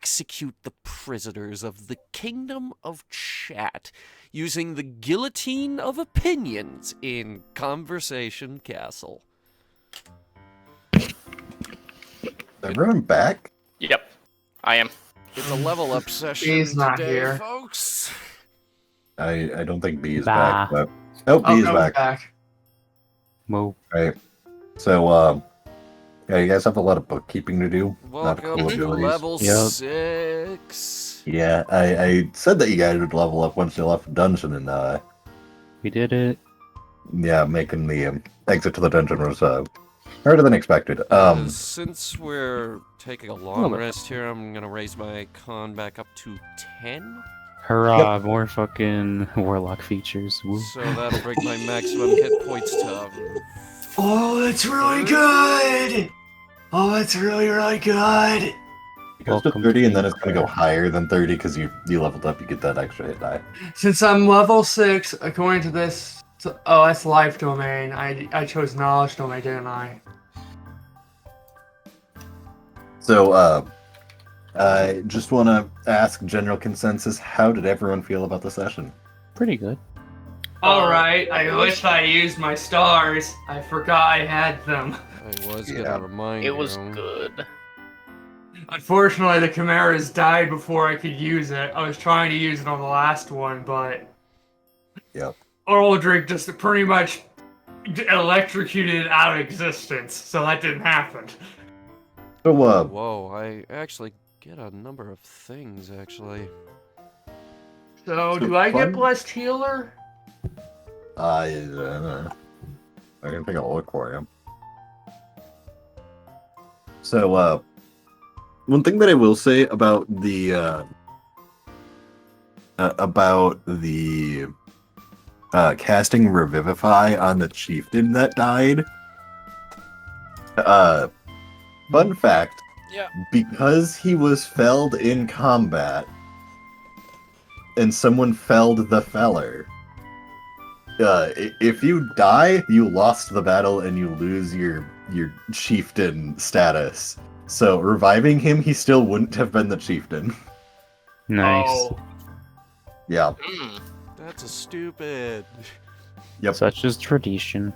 execute the prisoners of the Kingdom of Chat using the guillotine of opinions in Conversation Castle. Everyone back? Yep, I am. It's a level up session He's not today, here. folks. I don't think B is Bah. back, but B is no, he's back. Whoa. Right. So yeah, you guys have a lot of bookkeeping to do. Not Welcome cool to abilities. level Yep. 6. Yeah, I said that you guys would level up once you left the dungeon, and We did it. yeah, making the exit to the dungeon was harder than expected. Since we're taking a long Well, rest here, I'm gonna raise my con back up to 10. Hurrah, more fucking warlock features. Woo. So that'll bring my maximum hit points to Oh, that's really good! Oh, that's really, really good! It goes to Welcome 30, to and then the it's gonna go higher than 30 because you leveled up. You get that extra hit die. Since I'm level 6, according to this... Oh, that's life domain. I chose knowledge domain, didn't I? So I just want to ask general consensus. How did everyone feel about the session? Pretty good. Alright, I wish I used my stars. I forgot I had them. I was Yeah. gonna remind It was you. good. Unfortunately, the Chimeras died before I could use it. I was trying to use it on the last one, but... Yep. Aldrich just pretty much electrocuted it out of existence, so that didn't happen. So Whoa, I actually get a number of things, actually. So, So do I fun- get Blessed Healer? I can take a look for you. So one thing that I will say about the casting Revivify on the chieftain that died. Fun fact, Yeah. because he was felled in combat and someone felled the feller, if you die, you lost the battle and you lose your chieftain status. So reviving him, he still wouldn't have been the chieftain. Nice. Oh, Yeah. Mm. That's a stupid. Yep. Such is tradition.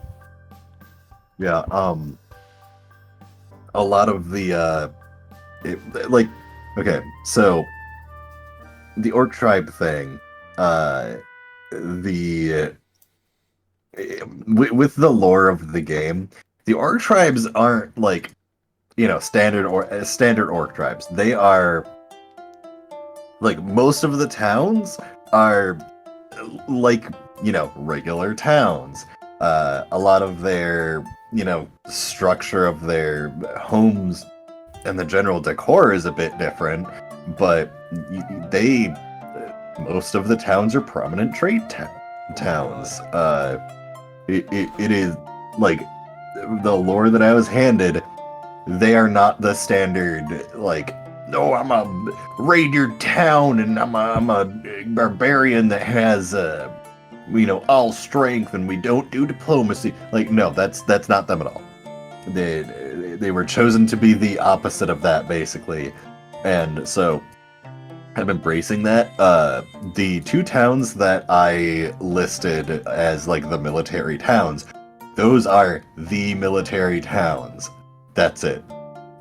Yeah, a lot of the, okay, so, the Orc Tribe thing, with the lore of the game, the Orc Tribes aren't, standard Orc Tribes. They are, most of the towns are, regular towns. A lot of their, structure of their homes and the general decor is a bit different, but most of the towns are prominent trade towns. It is, the lore that I was handed, they are not the standard, no, I'm a raid your town and I'm a barbarian that has, all strength and we don't do diplomacy. No, that's not them at all. They were chosen to be the opposite of that, basically. And so I'm embracing that. The two towns that I listed as the military towns, those are the military towns. That's it.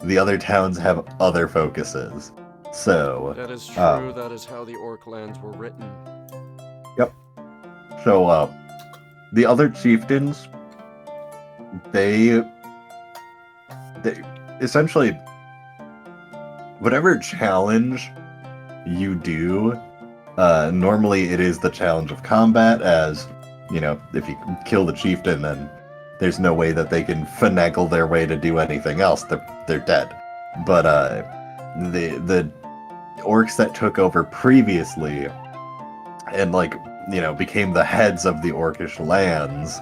The other towns have other focuses. So That is true. That is how the Orc lands were written. So, the other chieftains, they essentially, whatever challenge you do, normally it is the challenge of combat, as, if you kill the chieftain, then there's no way that they can finagle their way to do anything else. They're dead. But, the orcs that took over previously, and, became the heads of the orcish lands,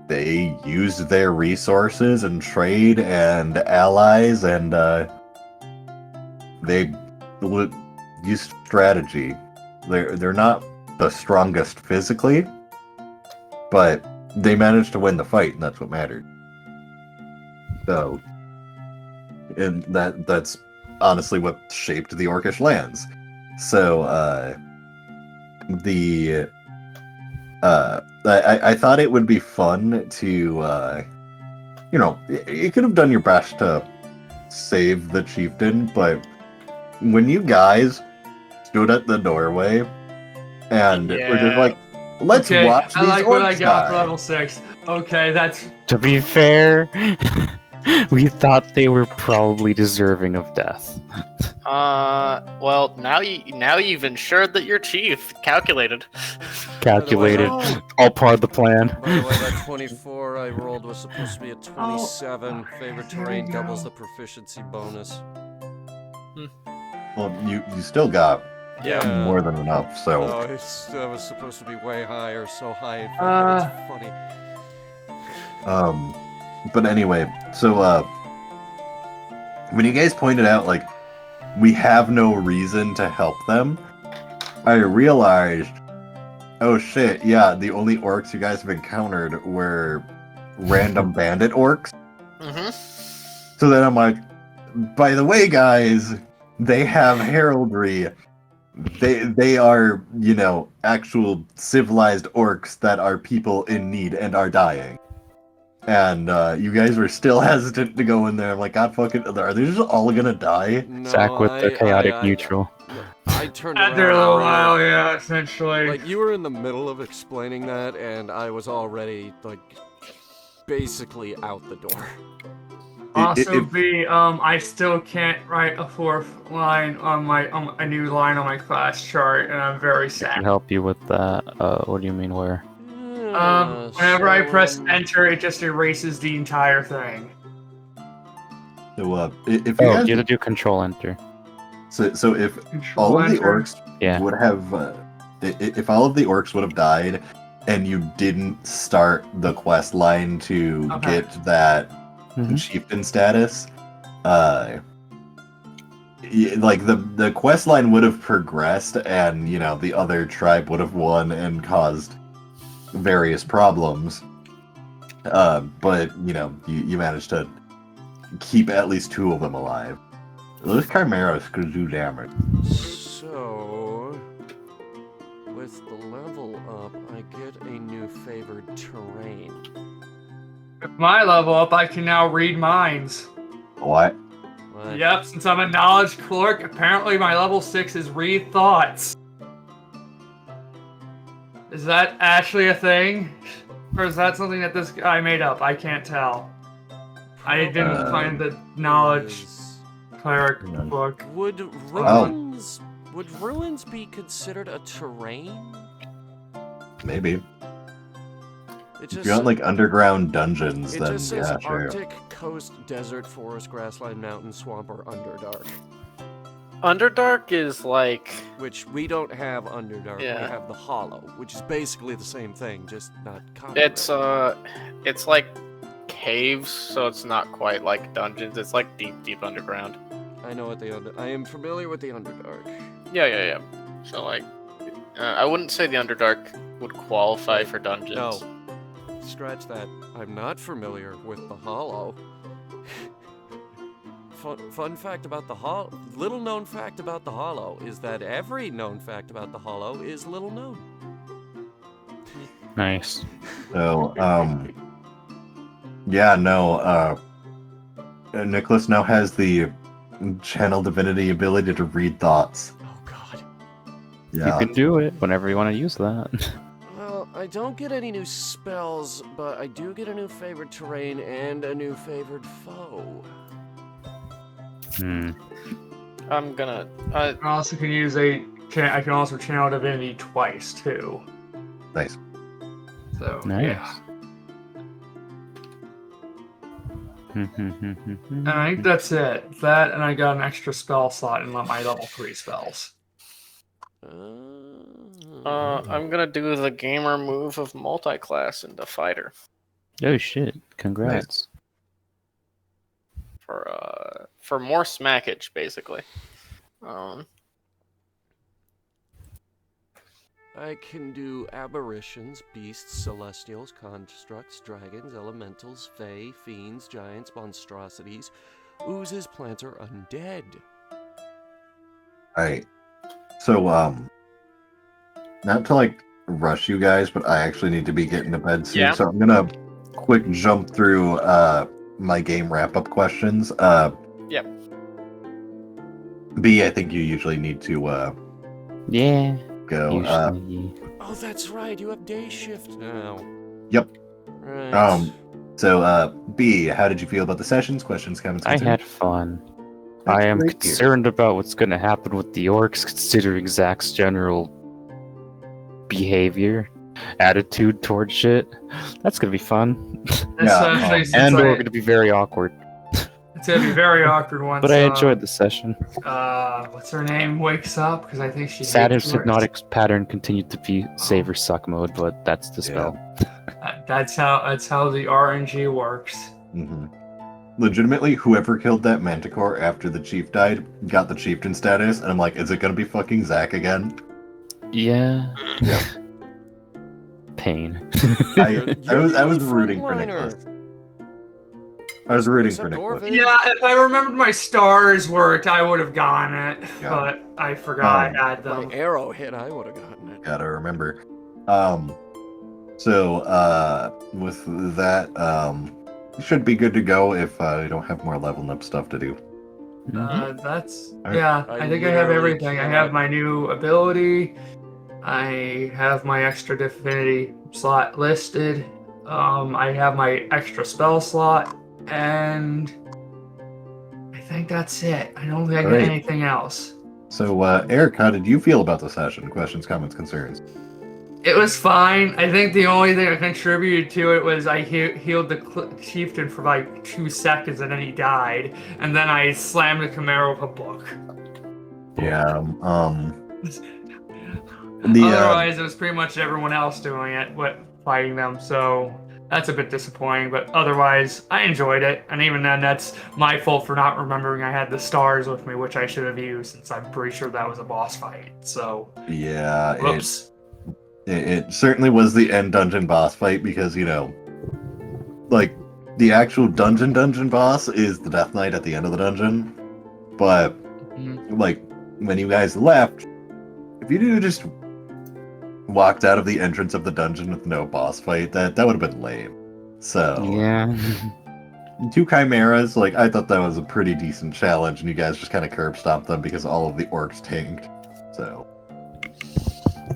they used their resources and trade and allies, and they used strategy. They're not the strongest physically, but they managed to win the fight, and that's what mattered. So, and that's honestly what shaped the Orcish lands. So I thought it would be fun to you could have done your best to save the chieftain, but when you guys stood at the doorway and we're just like, let's Okay, watch I these like what I orcs got for die. level 6. Okay, that's... To be fair, we thought they were probably deserving of death. Well, now you've ensured that your chief calculated. Calculated, Oh. all part of the plan. By the way, that 24 I rolled was supposed to be a 27. Favorite terrain doubles the proficiency bonus. Well, you still got Yeah. more than enough, so No, that was supposed to be way higher, so high in fact that it's funny. but anyway, so when you guys pointed out like we have no reason to help them, I realized, oh shit, yeah, the only orcs you guys have encountered were random bandit orcs. Mm-hmm. So then I'm like, by the way, guys, they have heraldry. They are, actual civilized orcs that are people in need and are dying. And you guys were still hesitant to go in there. I'm like, God fucking, are they just all gonna die? No, Zach with the chaotic neutral. I turned around. After a little while, yeah, essentially. Like, you were in the middle of explaining that, and I was already, like, basically out the door. Also, I still can't write a fourth line on a new line on my class chart, and I'm very I can sad. help you with that. What do you mean where? Whenever I press enter, it just erases the entire thing. So if you Oh, guys, you have to do control enter. so if Control all of the enter. orcs Yeah. would have, if all of the orcs would have died, and you didn't start the quest line to Okay. get that Mhm. chieftain status, like the quest line would have progressed, and the other tribe would have won and caused various problems. But you managed to keep at least 2 of them alive. Those chimeras could do damage. So, with the level up, I get a new favored terrain. With my level up, I can now read minds. What? What? Yep, since I'm a knowledge clerk, apparently my level 6 is read thoughts. Is that actually a thing? Or is that something that this guy made up? I can't tell. I didn't find the knowledge cleric book. Would Oh. ruins be considered a terrain? Maybe. It If just you want like underground dungeons, it then just says yeah, sure. Arctic, coast, desert, forest, grassland, mountain, swamp, or underdark. Underdark is like Which we don't have underdark. Yeah. We have the hollow, which is basically the same thing, just not copyrighted. it's like caves, so it's not quite like dungeons. It's like deep underground. I know what I am familiar with the underdark. Yeah. So like, I wouldn't say the underdark would qualify for dungeons. No. Scratch that. I'm not familiar with the hollow. Fun fact about the hollow. Little known fact about the hollow is that every known fact about the hollow is little known. Nice. So yeah, no. Nicholas now has the channel divinity ability to read thoughts. Oh god. Yeah. You can do it whenever you want to use that. Well, I don't get any new spells, but I do get a new favored terrain and a new favored foe. I'm gonna. I also can use I can also channel divinity twice too. Nice. So Nice. yeah. And I think that's it. That and I got an extra spell slot in my level 3 spells. I'm gonna do the gamer move of multi-class into fighter Oh shit! Congrats. for more smackage, basically. I can do aberrations, beasts, celestials, constructs, dragons, elementals, fae, fiends, giants, monstrosities, oozes, plants, or undead. Alright. So, not to like rush you guys, but I actually need to be getting to bed soon. Yeah. So I'm gonna quick jump through my game wrap up questions. Yep. B, I think you usually need to Yeah. go. Usually. Oh, that's right. You have day shift now. Yep. Right. So B, how did you feel about the sessions? Questions, comments, I concerns? had fun. That's I am great to hear. concerned about what's going to happen with the orcs, considering Zach's general behavior, attitude towards shit. That's going to be fun. Especially since And we're going to be very awkward. it's gonna be very awkward once. But I enjoyed the session. What's her name wakes up because I think she hates Saturn's orcs. hypnotic pattern continued to be save or suck mode, but that's the spell. That's how the RNG works. Mm-hmm. Legitimately, whoever killed that manticore after the chief died got the chieftain status, and I'm like, is it gonna be fucking Zach again? Yeah. Yeah. Pain. I was You're the rooting for frontliner. Nicholas. I was rooting So for Nicholas. Dorvin- Yeah, if I remembered my stars worked, I would have gotten it, Yeah. but I forgot I had My them. arrow hit, I would have gotten it. Gotta remember. With that, you should be good to go if you don't have more leveling up stuff to do. That's Alright. yeah. I I think I have literally everything. I cannot- have my new ability. I have my extra divinity slot listed. I have my extra spell slot, and I think that's it. I don't think I got Alright. anything else. So, Eric, how did you feel about the session? Questions, comments, concerns? It was fine. I think the only thing I contributed to it was I healed the chieftain for like 2 seconds and then he died. And then I slammed the Camaro with a book. Yeah. Otherwise, it was pretty much everyone else doing it, fighting them. So that's a bit disappointing. But otherwise, I enjoyed it. And even then, that's my fault for not remembering I had the stars with me, which I should have used since I'm pretty sure that was a boss fight. So, Yeah. whoops. It certainly was the end dungeon boss fight because, like, the actual dungeon boss is the Death Knight at the end of the dungeon. But, like, when you guys left, if you just walked out of the entrance of the dungeon with no boss fight, that would have been lame. So, Yeah. 2 chimeras, like, I thought that was a pretty decent challenge, and you guys just kind of curb stomped them because all of the orcs tanked. So,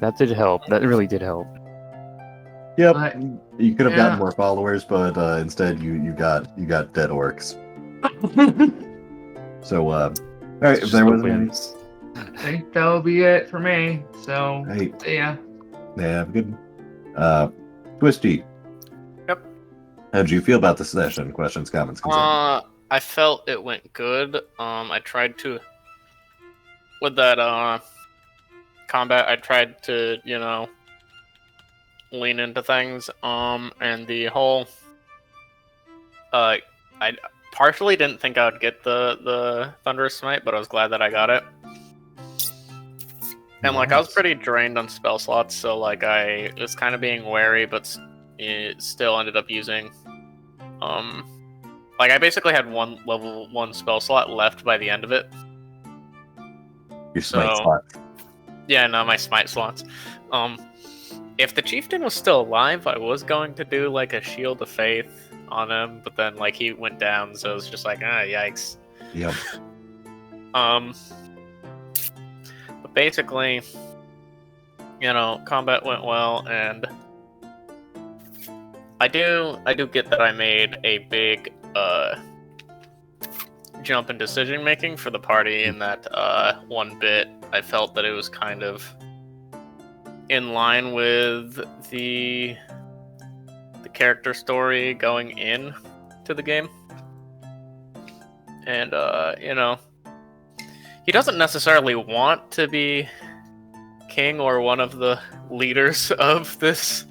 That did help. That really did help. yep, But, you could have yeah. gotten more followers, but instead you got dead orcs. So, all right, if there wasn't any, I think that'll be it for me. So, hey, yeah. have a good Twisty. Yep. How'd you feel about the session? Questions, comments, concerns? I felt it went good. I tried to with that combat. I tried to lean into things. And the whole I partially didn't think I would get the Thunderous Smite, but I was glad that I got it. And I was pretty drained on spell slots, so I was kind of being wary, but it still ended up using. I basically had one level 1 spell slot left by the end of it. Your smite slot. Yeah, no, my smite slots. If the chieftain was still alive, I was going to do a shield of faith on him, but then he went down, so it's just yikes. Yep. But basically, combat went well, and I do get that I made a big jump in decision making for the party in that one bit. I felt that it was kind of in line with the character story going in to the game. And he doesn't necessarily want to be king or one of the leaders of this.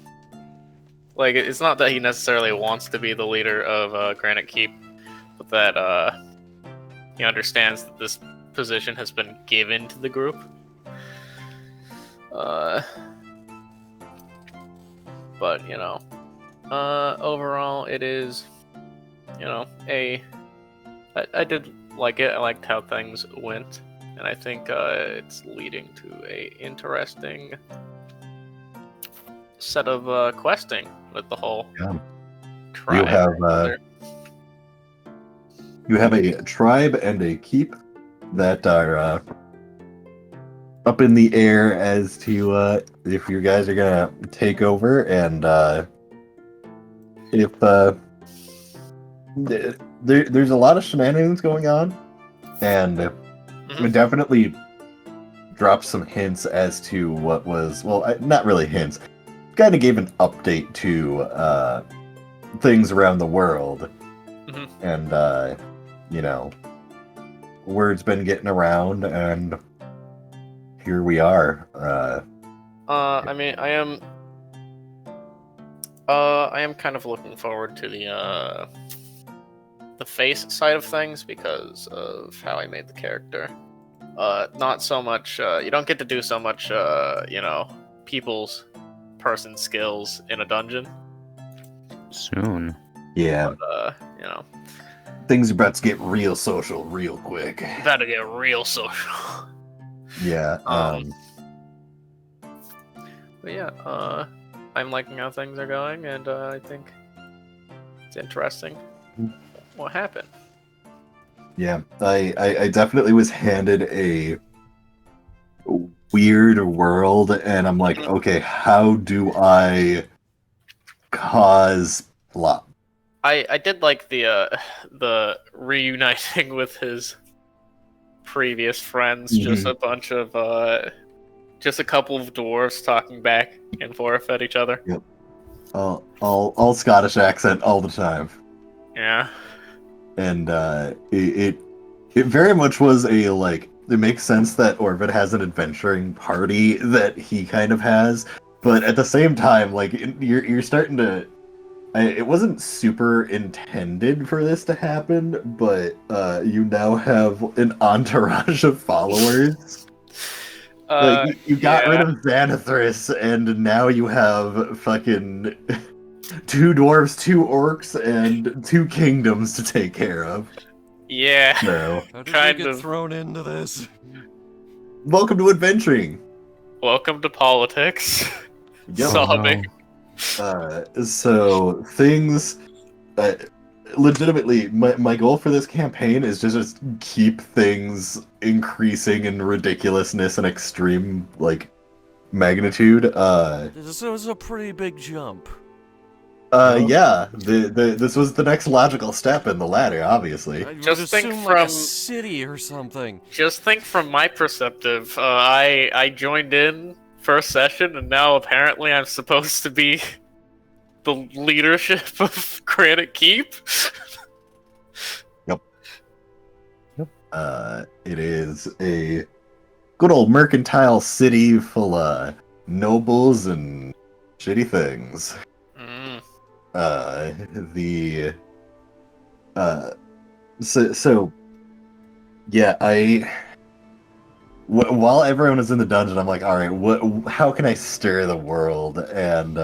It's not that he necessarily wants to be the leader of Granite Keep, but that he understands that this position has been given to the group. But overall, it is, I did like it. I liked how things went. and I think it's leading to a interesting set of questing with the whole Yeah. tribe. You have a tribe and a keep that are up in the air as to if you guys are gonna take over, and if there's a lot of shenanigans going on, and it definitely dropped some hints as to what was, well, not really hints, kind of gave an update to things around the world, and you know, word's been getting around, and here we are. I mean, I am kind of looking forward to the face side of things because of how I made the character. Not so much. You don't get to do so much. You know, people's person skills in a dungeon. Soon. Yeah, But, you know, things are about to get real social real quick. about to get real social. Yeah. But yeah, I'm liking how things are going, and I think it's interesting what happened. Yeah, I definitely was handed a weird world, and I'm like, okay, how do I cause plot? I did like the reuniting with his previous friends, just a bunch of just a couple of dwarves talking back and forth at each other. Yep. All Scottish accent all the time. Yeah. And it very much was a, like, it makes sense that Orvid has an adventuring party that he kind of has, but at the same time, like, you're starting to, it wasn't super intended for this to happen, but you now have an entourage of followers. Like, you got rid of Xanathris, and now you have fucking 2 dwarves, 2 orcs, and 2 kingdoms to take care of. Yeah. So, How did Kind we get of. thrown into this? welcome to adventuring. Welcome to politics. Yep. Sobbing. So things, legitimately, my goal for this campaign is just keep things increasing in ridiculousness and extreme, like, magnitude. This was a pretty big jump. Yeah, this was the next logical step in the ladder, obviously. I would Just think assume like a from- city or something. Just think from my perspective. I joined in first session, and now apparently I'm supposed to be the leadership of Granite Keep. It is a good old mercantile city full of nobles and shitty things. So yeah, while everyone is in the dungeon, I'm like, all right, how can I stir the world? And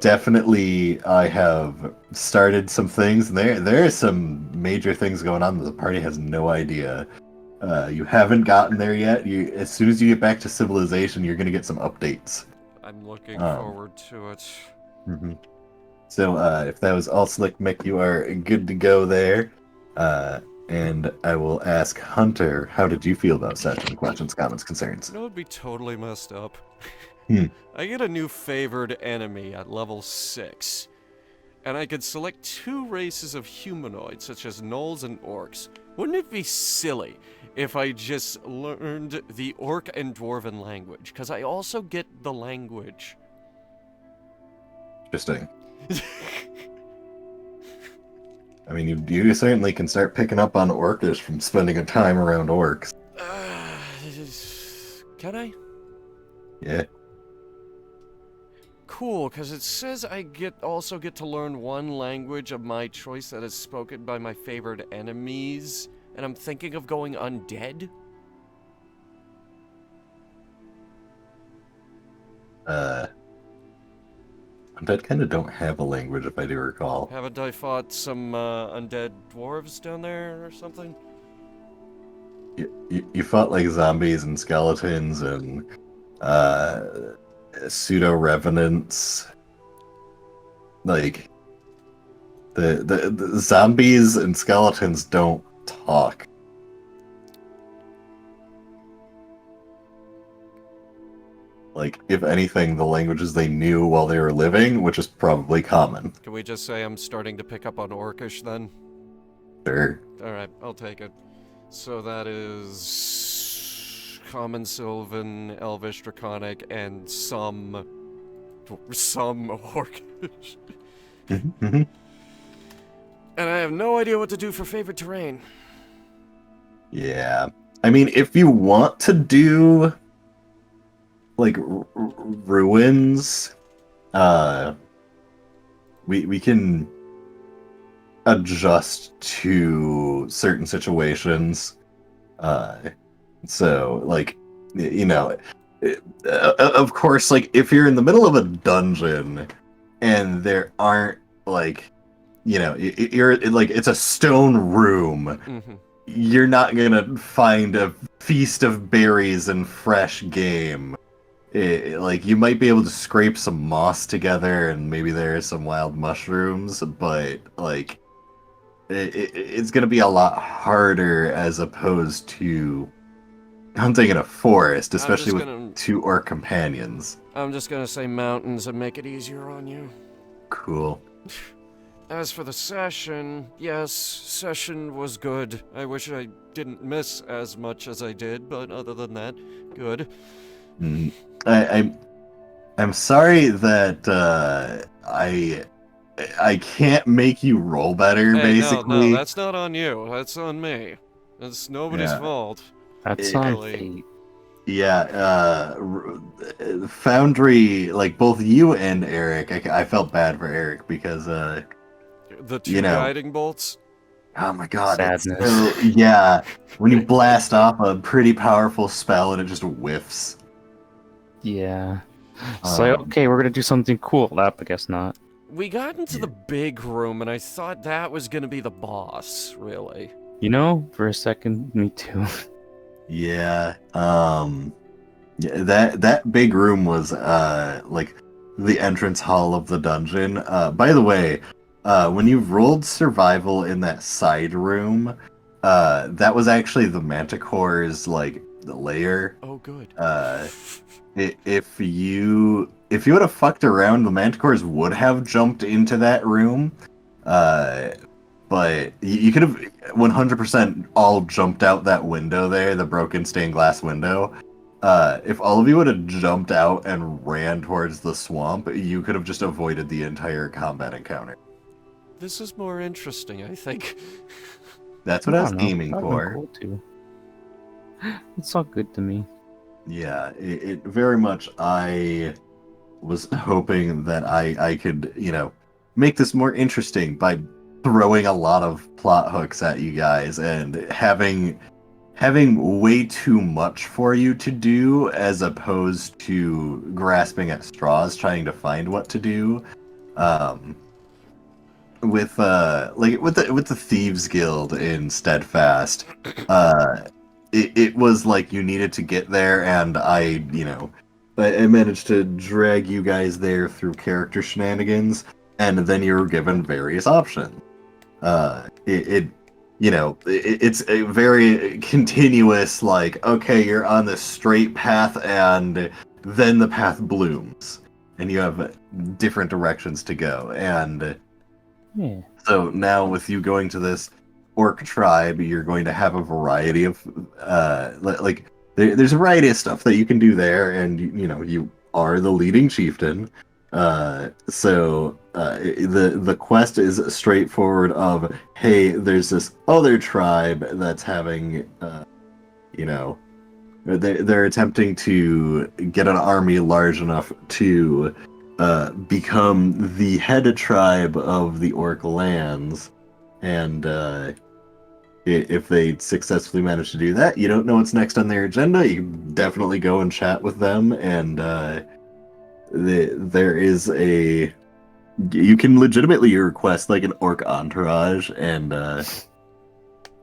definitely I have started some things, and there are some major things going on that the party has no idea. You haven't gotten there yet. As soon as you get back to civilization, you're gonna get some updates. I'm looking forward to it. Mm-hmm. So if that was all Slick Mick, you are good to go there. And I will ask Hunter, how did you feel about session? Questions, comments, concerns? You know, it'd be totally messed up. Hmm. I get a new favored enemy at level 6, and I could select 2 races of humanoids, such as gnolls and orcs. Wouldn't it be silly if I just learned the orc and dwarven language? Because I also get the language. Interesting. I mean, you certainly can start picking up on orcish from spending a time around orcs. Can I? Yeah. Cool, because it says I also get to learn 1 language of my choice that is spoken by my favored enemies, and I'm thinking of going undead. Undead kind of don't have a language, if I do recall. Haven't I fought some undead dwarves down there or something? you fought like zombies and skeletons and pseudo revenants. Like the zombies and skeletons don't talk. Like, if anything, the languages they knew while they were living, which is probably common. Can we just say I'm starting to pick up on Orcish then? Sure. Alright, I'll take it. So that is Common, Sylvan, Elvish, Draconic, and some Orcish. Mhm. And I have no idea what to do for favorite terrain. Yeah. I mean, if you want to do like ruins, we can adjust to certain situations. So like, you know, of course, like if you're in the middle of a dungeon and there aren't like, you know, you're like it's a stone room. Mm-hmm. You're not gonna find a feast of berries and fresh game. Like you might be able to scrape some moss together, and maybe there's some wild mushrooms, but like it's gonna be a lot harder as opposed to hunting in a forest, especially with two orc companions. I'm just gonna say mountains and make it easier on you. Cool. As for the session, yes, session was good. I wish I didn't miss as much as I did, but other than that, good. I'm sorry that I can't make you roll better. Hey, basically, no, that's not on you. That's on me. It's nobody's fault. That's on fate. Yeah, Foundry, like both you and Eric, I felt bad for Eric because the two guiding bolts. Oh my god, sadness. yeah, when you blast off a pretty powerful spell and it just whiffs. Yeah. So okay, we're gonna do something cool. I guess not. We got into the big room and I thought that was gonna be the boss, really. You know, for a second, me too. Yeah, yeah, that big room was like the entrance hall of the dungeon. By the way, when you rolled survival in that side room, that was actually the Manticore's like the lair. Oh, good. If you would have fucked around, the Manticores would have jumped into that room. But you could have 100% all jumped out that window there, the broken stained glass window. If all of you would have jumped out and ran towards the swamp, you could have just avoided the entire combat encounter. This is more interesting, I think. That's what I was aiming for. Cool too. It's all good to me. Yeah, it very much. I was hoping that I could, you know, make this more interesting by throwing a lot of plot hooks at you guys and having way too much for you to do as opposed to grasping at straws trying to find what to do. With the Thieves Guild in Steadfast, it was like you needed to get there, and I managed to drag you guys there through character shenanigans, and then you were given various options. It's a very continuous, like, okay, you're on this straight path, and then the path blooms, and you have different directions to go, and yeah. So now with you going to this orc tribe, you're going to have a variety of, there's a variety of stuff that you can do there, and you are the leading chieftain. The quest is straightforward of, hey, there's this other tribe that's having, they're attempting to get an army large enough to become the head tribe of the orc lands, and if they successfully manage to do that, you don't know what's next on their agenda. You can definitely go and chat with them, and there is you can legitimately request like an orc entourage, and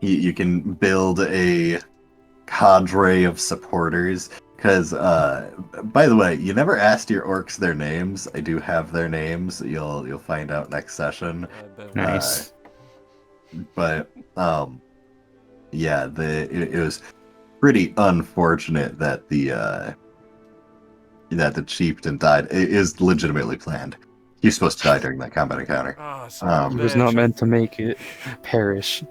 you can build a cadre of supporters. Because, by the way, you never asked your orcs their names. I do have their names. You'll find out next session. I bet. Nice. But yeah, it was pretty unfortunate that the chieftain died. It is legitimately planned. He was supposed to die during that combat encounter. Ah, son of a He was bitch. not meant to make it perish.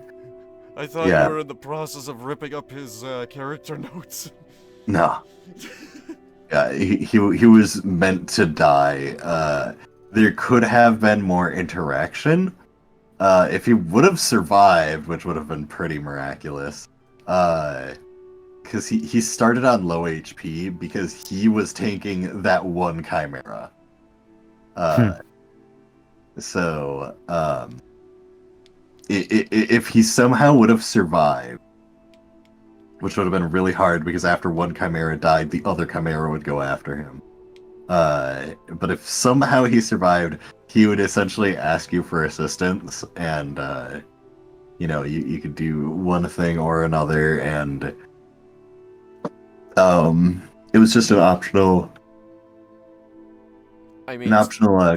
I thought Yeah. you were in the process of ripping up his character notes. No. Yeah, he was meant to die. There could have been more interaction. If he would have survived, which would have been pretty miraculous. Because he started on low HP because he was tanking that one chimera. So, if he somehow would have survived, which would have been really hard because after one chimera died, the other chimera would go after him. But if somehow he survived, he would essentially ask you for assistance, and you could do one thing or another, and it was just an optional I mean,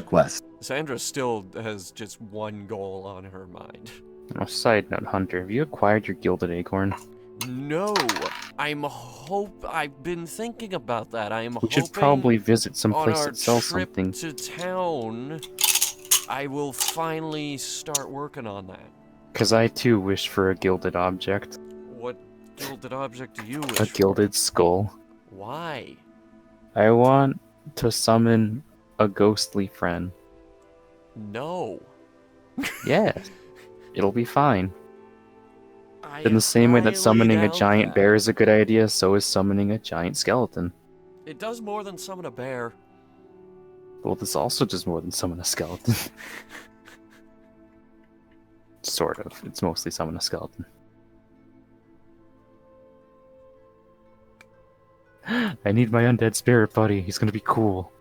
quest. Sandra still has just one goal on her mind. On a side note, Hunter, have you acquired your gilded acorn? No, I've been thinking about that. I'm We hoping should probably visit some on place our that sells trip something. to town, I will finally start working on that. Because I too wish for a gilded object. What gilded object do you wish A for? gilded skull. Why? I want to summon a ghostly friend. No. Yes. It'll be fine. I In the same way that highly summoning a doubt giant that. bear is a good idea, so is summoning a giant skeleton. It does more than summon a bear. Well, this also does more than summon a skeleton. Sort of. It's mostly summon a skeleton. I need my undead spirit buddy. He's gonna be cool.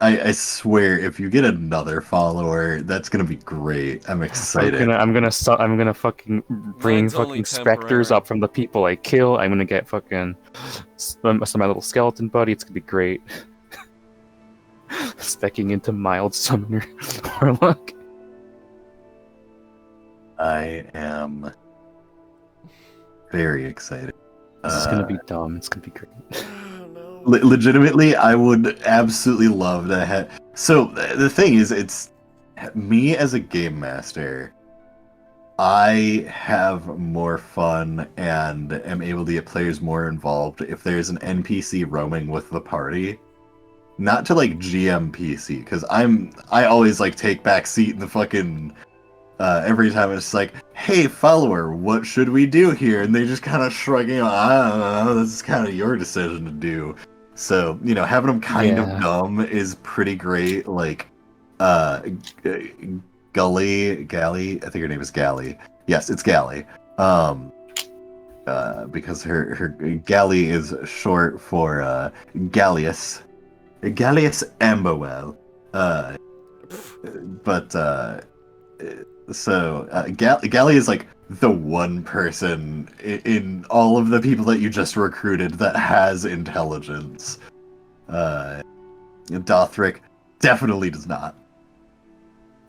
I swear, if you get another follower, that's gonna be great. I'm excited. I'm gonna fucking bring Mine's only fucking specters temporary. up from the people I kill. I'm gonna get fucking my little skeleton buddy. It's gonna be great. Specking into mild summoner warlock. I am very excited. This is gonna be dumb. It's gonna be great. Oh, no. Legitimately, I would absolutely love to have. So the thing is, it's me as a game master. I have more fun and am able to get players more involved if there's an NPC roaming with the party. Not to like GM PC, because I always like take back seat in the fucking every time it's like, hey follower, what should we do here? And they just kind of shrugging, I don't know, this is kind of your decision to do. So, having them kind of dumb is pretty great. Like, Gally, I think her name is Gally. Yes, it's Gally. Because her Gally is short for Gallius Amberwell. Gally is like the one person in all of the people that you just recruited that has intelligence. Dothric definitely does not.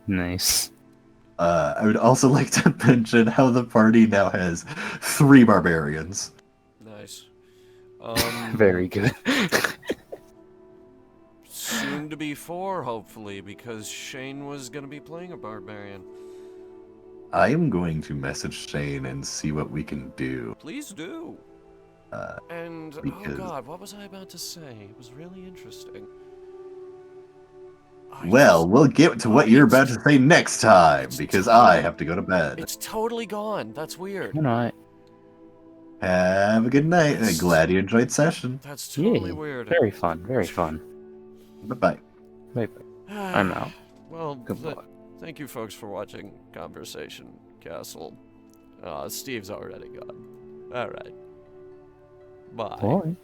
Nice. I would also like to mention how the party now has 3 barbarians. Nice. Very good. Soon to be 4, hopefully, because Shane was going to be playing a barbarian. I am going to message Shane and see what we can do. Please do. And, because- oh god, what was I about to say? It was really interesting. Well, we'll get to what you're about to say next time, because I have to go to bed. It's totally gone. That's weird. You know, Have a good night. I'm glad you enjoyed session. That's totally yeah, weird. very fun, very fun. Bye-bye. Wait, I'm out. Well, Goodbye. thank you folks for watching Conversation Castle. Steve's already gone. Alright. Bye. Bye.